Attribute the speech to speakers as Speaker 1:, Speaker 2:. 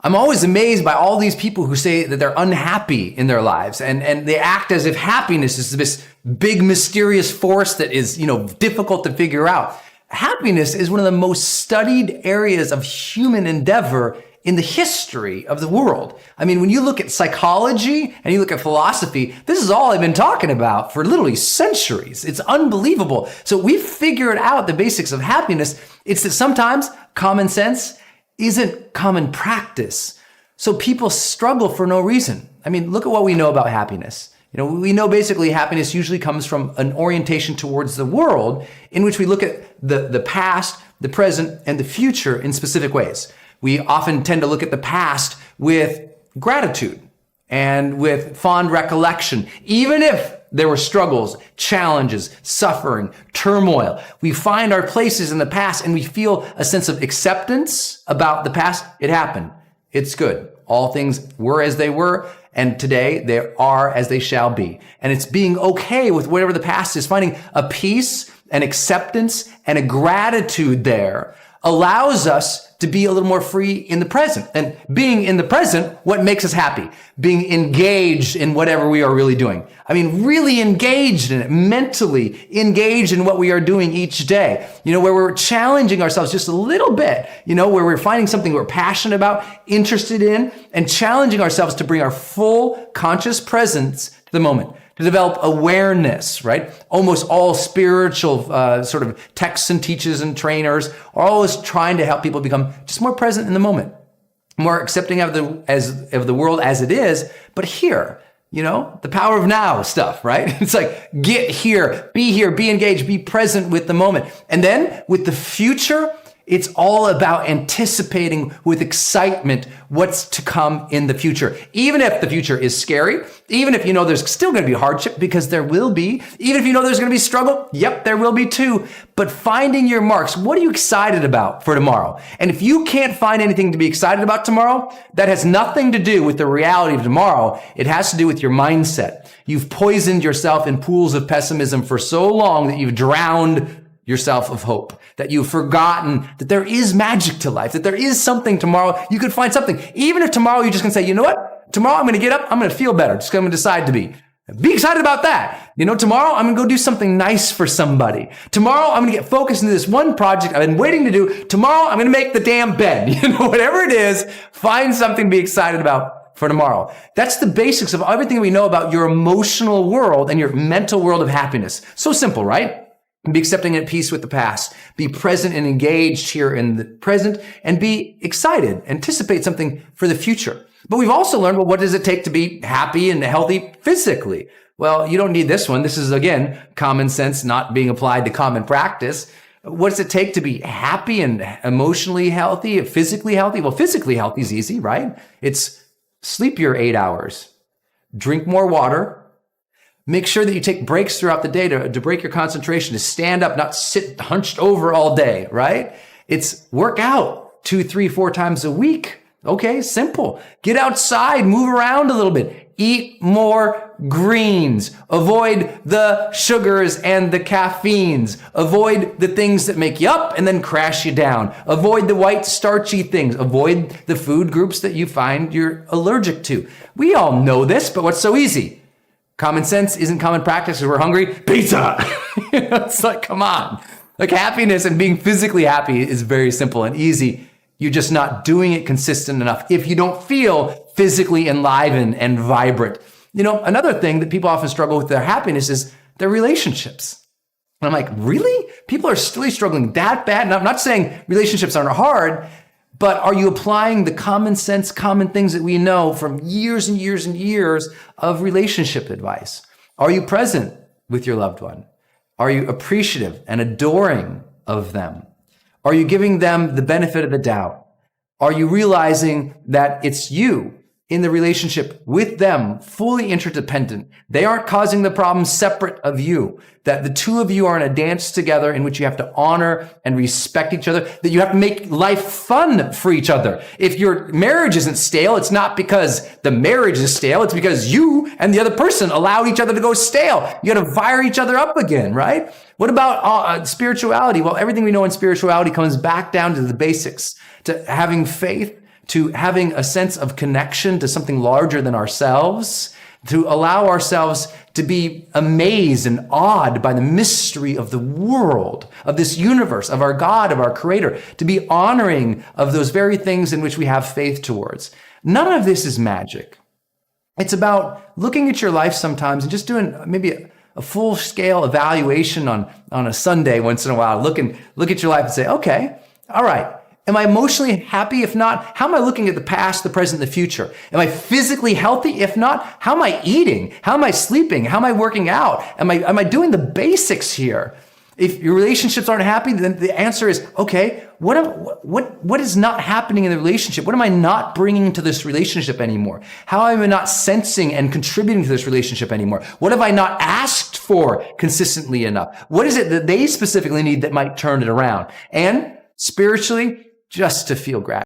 Speaker 1: I'm always amazed by all these people who say that they're unhappy in their lives and they act as if happiness is this big mysterious force that is, difficult to figure out. Happiness is one of the most studied areas of human endeavor in the history of the world. I mean, when you look at psychology and you look at philosophy, this is all I've been talking about for literally centuries. It's unbelievable. So we figured out the basics of happiness. It's that sometimes common sense isn't common practice. So people struggle for no reason. I mean, look at what we know about happiness. We know basically happiness usually comes from an orientation towards the world in which we look at the past, the present, and the future in specific ways. We often tend to look at the past with gratitude and with fond recollection, even if there were struggles, challenges, suffering, turmoil. We find our places in the past and we feel a sense of acceptance about the past. It happened. It's good. All things were as they were, and today they are as they shall be. And it's being okay with whatever the past is, finding a peace, an acceptance, and a gratitude there allows us to be a little more free in the present. And being in the present, what makes us happy? Being engaged in whatever we are really doing. I mean, really engaged in it, mentally engaged in what we are doing each day. Where we're challenging ourselves just a little bit, where we're finding something we're passionate about, interested in, and challenging ourselves to bring our full conscious presence to the moment. To develop awareness, right? Almost all spiritual sort of texts and teachers and trainers are always trying to help people become just more present in the moment, more accepting of the world as it is, but here, the power of now stuff, right? It's like, get here, be engaged, be present with the moment. And then with the future, it's all about anticipating with excitement what's to come in the future. Even if the future is scary, even if there's still going to be hardship, because there will be, even if there's going to be struggle, yep, there will be too. But finding your marks, what are you excited about for tomorrow? And if you can't find anything to be excited about tomorrow, that has nothing to do with the reality of tomorrow. It has to do with your mindset. You've poisoned yourself in pools of pessimism for so long that you've drowned yourself of hope, that you've forgotten that there is magic to life, that there is something tomorrow. You could find something. Even if tomorrow you just can say, you know what? Tomorrow I'm going to get up. I'm going to feel better. Just going to decide to be. Be excited about that. Tomorrow I'm going to go do something nice for somebody. Tomorrow I'm going to get focused into this one project I've been waiting to do. Tomorrow I'm going to make the damn bed. Whatever it is, find something to be excited about for tomorrow. That's the basics of everything we know about your emotional world and your mental world of happiness. So simple, right? Be accepting and at peace with the past. Be present and engaged here in the present, and be excited. Anticipate something for the future. But we've also learned, well, what does it take to be happy and healthy physically? Well, you don't need this one. This is, again, common sense not being applied to common practice. What does it take to be happy and emotionally healthy, physically healthy? Well, physically healthy is easy, right? It's sleep your 8 hours, drink more water, make sure that you take breaks throughout the day to break your concentration, to stand up, not sit hunched over all day, right? It's work out 2, 3, 4 times a week. Okay, simple. Get outside, move around a little bit. Eat more greens. Avoid the sugars and the caffeines. Avoid the things that make you up and then crash you down. Avoid the white starchy things. Avoid the food groups that you find you're allergic to. We all know this, but what's so easy? Common sense isn't common practice because we're hungry. Pizza! It's like, come on. Like, happiness and being physically happy is very simple and easy. You're just not doing it consistent enough if you don't feel physically enlivened and vibrant. Another thing that people often struggle with their happiness is their relationships. And I'm like, really? People are still struggling that bad? And I'm not saying relationships aren't hard, but are you applying the common sense, common things that we know from years and years and years of relationship advice? Are you present with your loved one? Are you appreciative and adoring of them? Are you giving them the benefit of the doubt? Are you realizing that it's you in the relationship with them, fully interdependent? They aren't causing the problem separate of you, that the two of you are in a dance together in which you have to honor and respect each other, that you have to make life fun for each other. If your marriage isn't stale, it's not because the marriage is stale. It's because you and the other person allowed each other to go stale. You got to fire each other up again, right? What about spirituality? Well, everything we know in spirituality comes back down to the basics, to having faith, to having a sense of connection to something larger than ourselves, to allow ourselves to be amazed and awed by the mystery of the world, of this universe, of our God, of our Creator, to be honoring of those very things in which we have faith towards. None of this is magic. It's about looking at your life sometimes and just doing maybe a full-scale evaluation on a Sunday once in a while. Look at your life and say, okay, all right. Am I emotionally happy? If not, how am I looking at the past, the present, the future? Am I physically healthy? If not, how am I eating? How am I sleeping? How am I working out? Am I doing the basics here? If your relationships aren't happy, then the answer is, okay, what is not happening in the relationship? What am I not bringing to this relationship anymore? How am I not sensing and contributing to this relationship anymore? What have I not asked for consistently enough? What is it that they specifically need that might turn it around? And spiritually, just to feel gratitude.